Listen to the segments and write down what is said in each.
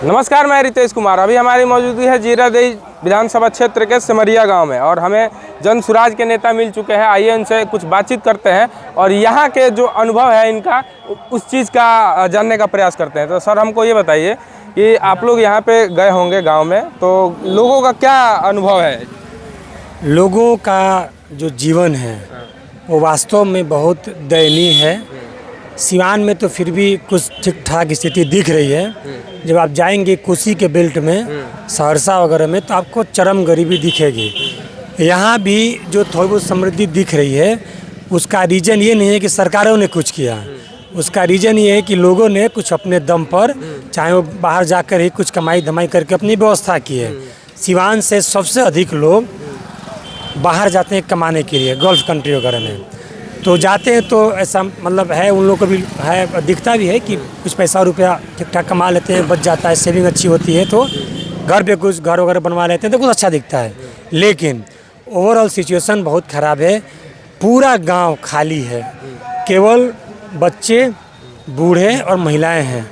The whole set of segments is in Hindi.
नमस्कार, मैं रितेश कुमार। अभी हमारी मौजूदगी है जीरादेई विधानसभा क्षेत्र के सिमरिया गांव में और हमें जन सुराज के नेता मिल चुके हैं। आइए उनसे कुछ बातचीत करते हैं और यहाँ के जो अनुभव है इनका उस चीज़ का जानने का प्रयास करते हैं। तो सर, हमको ये बताइए कि आप लोग यहाँ पे गए होंगे गांव में, तो लोगों का क्या अनुभव है? लोगों का जो जीवन है वो वास्तव में बहुत दयनीय है। सिवान में तो फिर भी कुछ ठीक ठाक स्थिति दिख रही है। जब आप जाएंगे कोसी के बेल्ट में, सहरसा वगैरह में, तो आपको चरम गरीबी दिखेगी। यहाँ भी जो थोड़ी बहुत समृद्धि दिख रही है उसका रीज़न ये नहीं है कि सरकारों ने कुछ किया, उसका रीज़न ये है कि लोगों ने कुछ अपने दम पर, चाहे वो बाहर जाकर ही कुछ कमाई धमाई करके अपनी व्यवस्था की है। सिवान से सबसे अधिक लोग बाहर जाते हैं कमाने के लिए, गल्फ कंट्री वगैरह में तो जाते हैं। तो ऐसा मतलब है, उन लोगों को भी है, दिखता भी है कि कुछ पैसा रुपया ठीक ठाक कमा लेते हैं, बच जाता है, सेविंग अच्छी होती है, तो घर पे कुछ घर वगैरह बनवा लेते हैं तो कुछ अच्छा दिखता है। लेकिन ओवरऑल सिचुएशन बहुत ख़राब है। पूरा गांव खाली है, केवल बच्चे, बूढ़े और महिलाएं हैं।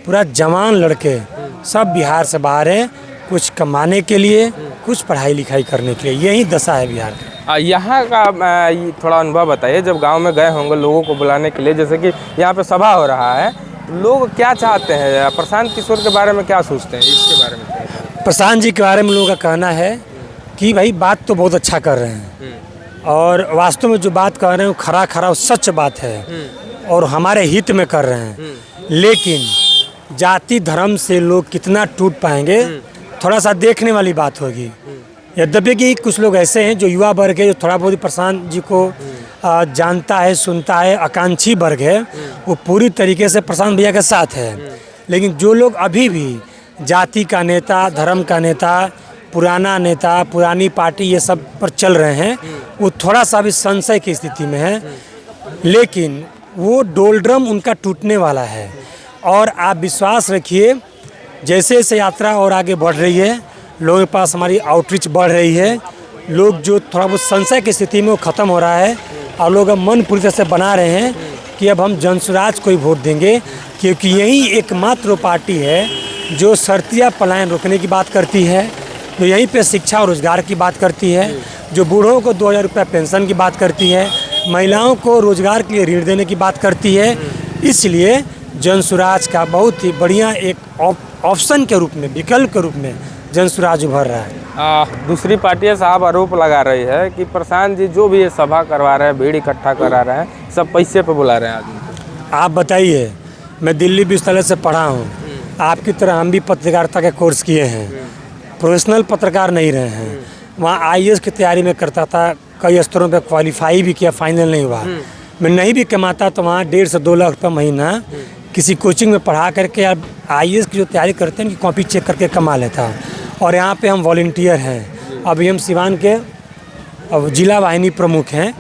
पूरा जवान लड़के सब बिहार से बाहर हैं, कुछ कमाने के लिए, कुछ पढ़ाई लिखाई करने के लिए। यही दशा है बिहार का। यहाँ का थोड़ा अनुभव बताइए। जब गांव में गए होंगे लोगों को बुलाने के लिए, जैसे कि यहाँ पे सभा हो रहा है, लोग क्या चाहते हैं? प्रशांत किशोर के बारे में क्या सोचते हैं? इसके बारे में प्रशांत जी के बारे में लोगों का कहना है कि भाई बात तो बहुत अच्छा कर रहे हैं और वास्तव में जो बात कर रहे हैं वो खरा खरा सच बात है और हमारे हित में कर रहे हैं। लेकिन जाति धर्म से लोग कितना टूट पाएंगे, थोड़ा सा देखने वाली बात होगी। यद्यपि कि कुछ लोग ऐसे हैं जो युवा वर्ग है, जो थोड़ा बहुत प्रशांत जी को जानता है, सुनता है, आकांक्षी वर्ग है, वो पूरी तरीके से प्रशांत भैया के साथ है। लेकिन जो लोग अभी भी जाति का नेता, धर्म का नेता, पुराना नेता, पुरानी पार्टी, ये सब पर चल रहे हैं, वो थोड़ा सा भी संशय की स्थिति में है। लेकिन वो डोलड्रम उनका टूटने वाला है और आप विश्वास रखिए, जैसे जैसे यात्रा और आगे बढ़ रही है, लोगों के पास हमारी आउटरीच बढ़ रही है, लोग जो थोड़ा बहुत संशय की स्थिति में वो ख़त्म हो रहा है और लोग अब मन पूरी तरह से बना रहे हैं कि अब हम जनसुराज को ही वोट देंगे, क्योंकि यही एकमात्र पार्टी है जो शर्तिया पलायन रोकने की बात करती है, जो यहीं पे शिक्षा और रोज़गार की बात करती है, जो बूढ़ों को 2000 रुपये पेंशन की बात करती है, महिलाओं को रोज़गार के लिए ऋण देने की बात करती है। इसलिए जनसुराज का बहुत ही बढ़िया एक ऑप्शन के रूप में, विकल्प के रूप में जनसुराज उभर रहा है। दूसरी पार्टियां साहब आरोप लगा रही है कि प्रशांत जी जो भी ये सभा करवा रहे हैं, भीड़ इकट्ठा करा रहे हैं, सब पैसे पे बुला रहे हैं आदमी। आप बताइए, मैं दिल्ली विश्वविद्यालय से पढ़ा हूँ, आपकी तरह हम भी पत्रकारिता के कोर्स किए हैं, प्रोफेशनल पत्रकार नहीं रहे हैं। वहाँ IAS की तैयारी में करता था, कई स्तरों पर क्वालिफाई भी किया, फाइनल नहीं हुआ। मैं नहीं भी कमाता तो वहाँ 1.5 से 2 लाख रुपये महीना किसी कोचिंग में पढ़ा करके आप IAS की जो तैयारी करते हैं उनकी कॉपी चेक करके कमा लेता। और यहाँ पे हम वॉलंटियर हैं। अभी हम सिवान के जिला वाहिनी प्रमुख हैं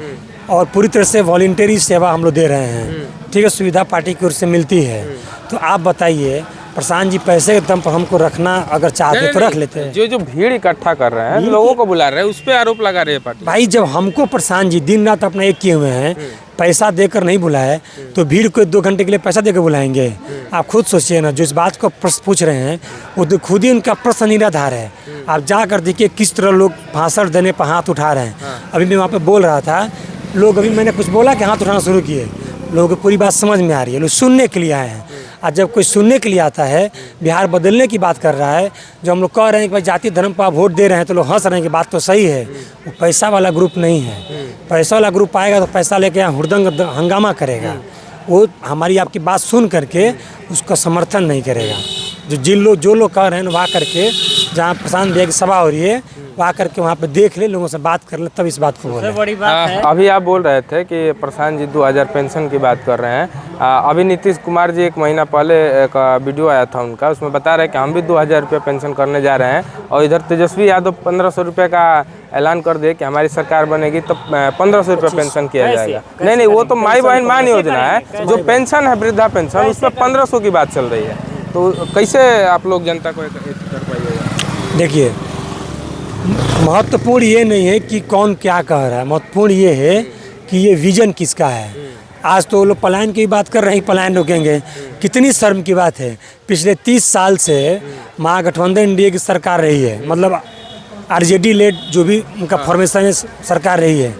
और पूरी तरह से वॉलंटियरी सेवा हम लोग दे रहे हैं। ठीक है, सुविधा पार्टी की ओर से मिलती है। तो आप बताइए, प्रशांत जी पैसे के दम पर हमको रखना अगर चाहते तो रख लेते हैं। जो भीड़ इकट्ठा कर रहे हैं, लोगों को बुला रहे हैं, उस पर आरोप लगा रहे हैं पार्टी। भाई, जब हमको प्रशांत जी दिन रात अपना एक किए हुए हैं, पैसा देकर नहीं बुलाए तो भीड़ को 2 घंटे के लिए पैसा देकर बुलाएंगे? आप खुद सोचिए ना, जो इस बात को प्रश्न पूछ रहे हैं वो तो खुद ही उनका प्रश्न निराधार है। आप जाकर देखिए किस तरह लोग भाषण देने पर हाथ उठा रहे हैं। अभी मैं वहाँ पे बोल रहा था, लोग, अभी मैंने कुछ बोला कि हाथ उठाना शुरू किए। लोगों को पूरी बात समझ में आ रही है, लोग सुनने के लिए आए हैं। और जब कोई सुनने के लिए आता है, बिहार बदलने की बात कर रहा है, जो हम लोग कह रहे हैं कि भाई जाति धर्म पर आप वोट दे रहे हैं, तो लोग हंस रहे हैं कि बात तो सही है। वो पैसा वाला ग्रुप नहीं है। पैसा वाला ग्रुप आएगा तो पैसा लेके यहाँ हुड़दंग हंगामा करेगा। वो हमारी आपकी बात सुन करके उसका समर्थन नहीं करेगा। जो लोग कह रहे हैं वहाँ करके, जहाँ प्रशांत भैया की सभा हो रही है, वहाँ करके वहाँ पे देख ले, लोगों से बात कर ले, तब इस बात को बोले। बड़ी बात है। अभी आप बोल रहे थे कि प्रशांत जी 2000 पेंशन की बात कर रहे हैं। अभी नीतीश कुमार जी 1 महीना पहले एक वीडियो आया था उनका, उसमें बता रहे हैं कि हम भी 2000 रुपये पेंशन करने जा रहे हैं। और इधर तेजस्वी यादव 1500 रुपये का ऐलान कर दे कि हमारी सरकार बनेगी तो 1500 रुपये पेंशन किया जाएगा। नहीं, वो तो माई बहन मान योजना है। जो पेंशन है, वृद्धा पेंशन, उस पर 1500 की बात चल रही है। तो कैसे आप लोग जनता को कर पाइएगा? देखिए, महत्वपूर्ण ये नहीं है कि कौन क्या कह रहा है, महत्वपूर्ण ये है कि ये विजन किसका है। आज तो वो लोग पलायन की बात कर रहे हैं, पलायन रोकेंगे। कितनी शर्म की बात है, पिछले 30 साल से महागठबंधन इंडिया की सरकार रही है, मतलब आरजेडी लेड जो भी उनका फॉर्मेशन है सरकार रही है,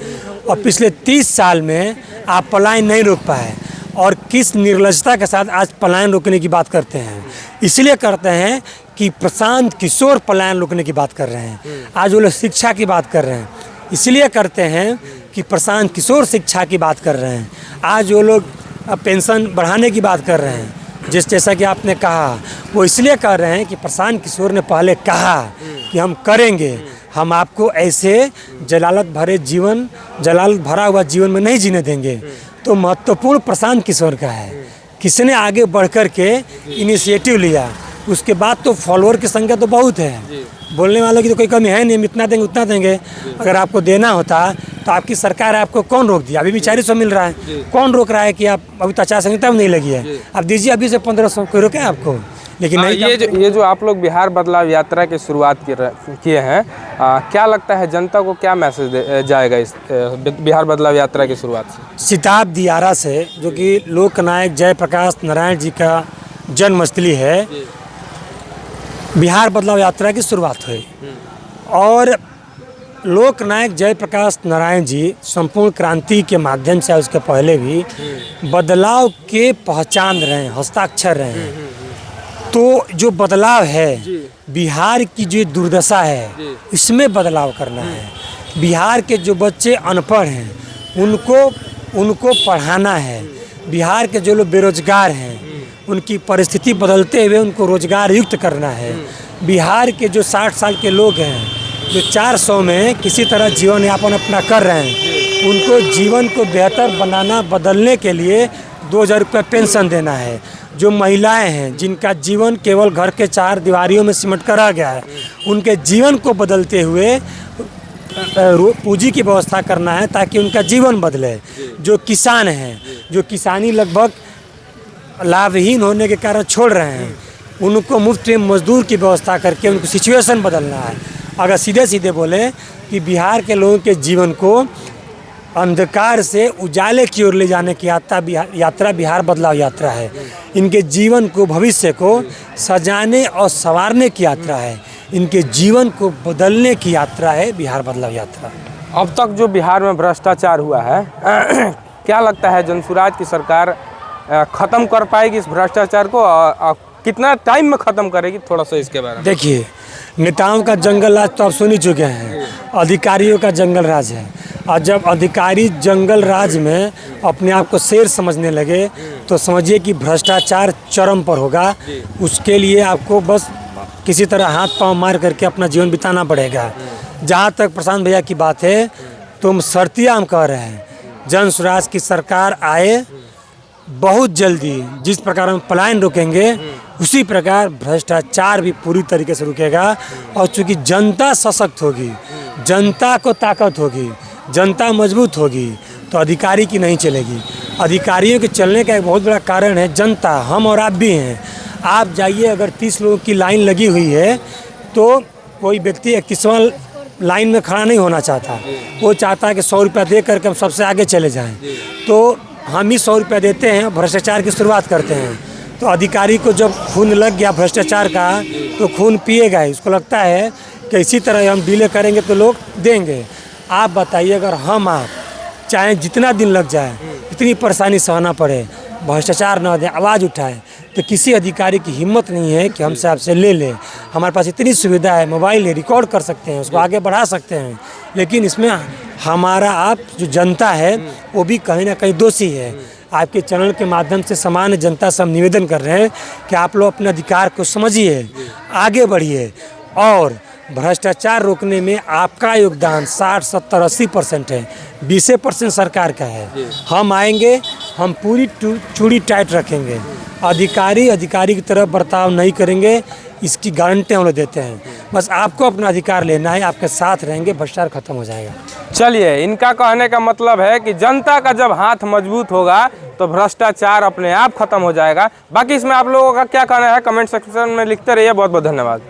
और पिछले 30 साल में आप पलायन नहीं रोक पाए, और किस निर्लजता के साथ आज पलायन रोकने की बात करते हैं। इसलिए करते हैं कि प्रशांत किशोर पलायन रोकने की बात कर रहे हैं, आज वो लोग शिक्षा की बात कर रहे हैं, इसलिए करते हैं कि प्रशांत किशोर शिक्षा की बात कर रहे हैं, आज वो लोग पेंशन बढ़ाने की बात कर रहे हैं, जैसा कि आपने कहा, वो इसलिए कर रहे हैं कि प्रशांत किशोर ने पहले कहा कि हम करेंगे, हम आपको ऐसे जलालत भरा हुआ जीवन में नहीं जीने देंगे। तो महत्वपूर्ण प्रशांत किशोर का है, किसने आगे बढ़ कर के इनिशिएटिव लिया, उसके बाद तो फॉलोअर की संख्या तो बहुत है, बोलने वालों की तो कोई कमी है नहीं, हम इतना देंगे उतना देंगे। अगर आपको देना होता तो आपकी सरकार है, आपको कौन रोक दिया? अभी भी 400 मिल रहा है, कौन रोक रहा है कि आप अभी तो आचार संहिता में नहीं लगी है, आप दीजिए अभी से 1500, कोई रोके आपको? लेकिन नहीं। ये जो आप लोग बिहार बदलाव यात्रा की शुरुआत किए हैं, क्या लगता है जनता को क्या मैसेज जाएगा इस बिहार बदलाव यात्रा की शुरुआत से? सिताब दियारा से, जो कि लोकनायक जयप्रकाश नारायण जी का जन्मस्थली है, बिहार बदलाव यात्रा की शुरुआत हुई। और लोकनायक जयप्रकाश नारायण जी संपूर्ण क्रांति के माध्यम से, उसके पहले भी बदलाव के पहचान रहे हैं, हस्ताक्षर रहे हैं। तो जो बदलाव है, बिहार की जो दुर्दशा है, इसमें बदलाव करना है। बिहार के जो बच्चे अनपढ़ हैं उनको पढ़ाना है। बिहार के जो लोग बेरोजगार हैं उनकी परिस्थिति बदलते हुए उनको रोजगार युक्त करना है। बिहार के जो 60 साल के लोग हैं, जो 400 में किसी तरह जीवन यापन अपना कर रहे हैं, उनको जीवन को बेहतर बनाना, बदलने के लिए 2000 रुपये पेंशन देना है। जो महिलाएं हैं जिनका जीवन केवल घर के 4 दीवारियों में सिमट कर रह गया है, उनके जीवन को बदलते हुए पूंजी की व्यवस्था करना है ताकि उनका जीवन बदले। जो किसान हैं, जो किसानी लगभग लाभहीन होने के कारण छोड़ रहे हैं, उनको मुफ्त में मजदूर की व्यवस्था करके उनको सिचुएशन बदलना है। अगर सीधे सीधे बोले कि बिहार के लोगों के जीवन को अंधकार से उजाले की ओर ले जाने की यात्रा बिहार बदलाव यात्रा है। इनके जीवन को, भविष्य को सजाने और संवारने की यात्रा है। इनके जीवन को बदलने की यात्रा है बिहार बदलाव यात्रा। अब तक जो बिहार में भ्रष्टाचार हुआ है, क्या लगता है जनसुराज की सरकार ख़त्म कर पाएगी इस भ्रष्टाचार को? कितना टाइम में ख़त्म करेगी, थोड़ा सा इसके बारे में? देखिए, नेताओं का जंगल राज तो आप सुन ही चुके हैं, अधिकारियों का जंगल राज है। और जब अधिकारी जंगल राज में अपने आप को शेर समझने लगे तो समझिए कि भ्रष्टाचार चरम पर होगा। उसके लिए आपको बस किसी तरह हाथ पांव मार करके अपना जीवन बिताना पड़ेगा। जहाँ तक प्रशांत भैया की बात है, तुम शर्तिया हम कह रहे हैं, जन स्वराज की सरकार आए बहुत जल्दी। जिस प्रकार हम पलायन रोकेंगे उसी प्रकार भ्रष्टाचार भी पूरी तरीके से रुकेगा। और चूँकि जनता सशक्त होगी, जनता को ताकत होगी, जनता मजबूत होगी, तो अधिकारी की नहीं चलेगी। अधिकारियों के चलने का एक बहुत बड़ा कारण है जनता, हम और आप भी हैं। आप जाइए, अगर 30 लोगों की लाइन लगी हुई है तो कोई व्यक्ति 21वां लाइन में खड़ा नहीं होना चाहता। वो चाहता है कि 100 रुपया दे करके हम सबसे आगे चले जाएं। तो हम ही 100 रुपया देते हैं, भ्रष्टाचार की शुरुआत करते हैं। तो अधिकारी को जब खून लग गया भ्रष्टाचार का, तो खून पिएगा ही। उसको लगता है कि इसी तरह हम डीले करेंगे तो लोग देंगे। आप बताइए, अगर हम आप चाहे जितना दिन लग जाए, इतनी परेशानी सहना पड़े, भ्रष्टाचार न दें, आवाज़ उठाएं, तो किसी अधिकारी की हिम्मत नहीं है कि हमसे आपसे ले ले। हमारे पास इतनी सुविधा है, मोबाइल है, रिकॉर्ड कर सकते हैं, उसको आगे बढ़ा सकते हैं। लेकिन इसमें हमारा आप जो जनता है वो भी कहीं ना कहीं दोषी है। आपके चैनल के माध्यम से सामान्य जनता से हम निवेदन कर रहे हैं कि आप लोग अपने अधिकार को समझिए, आगे बढ़िए। और भ्रष्टाचार रोकने में आपका योगदान 60, 70, 80% है, 20% सरकार का है। हम आएंगे, हम पूरी चूड़ी टाइट रखेंगे। अधिकारी की तरफ बर्ताव नहीं करेंगे, इसकी गारंटी हम लोग देते हैं। बस आपको अपना अधिकार लेना है, आपके साथ रहेंगे, भ्रष्टाचार खत्म हो जाएगा। चलिए, इनका कहने का मतलब है कि जनता का जब हाथ मजबूत होगा तो भ्रष्टाचार अपने आप खत्म हो जाएगा। बाकी इसमें आप लोगों का क्या कहना है, कमेंट सेक्शन में लिखते रहिए। बहुत बहुत धन्यवाद।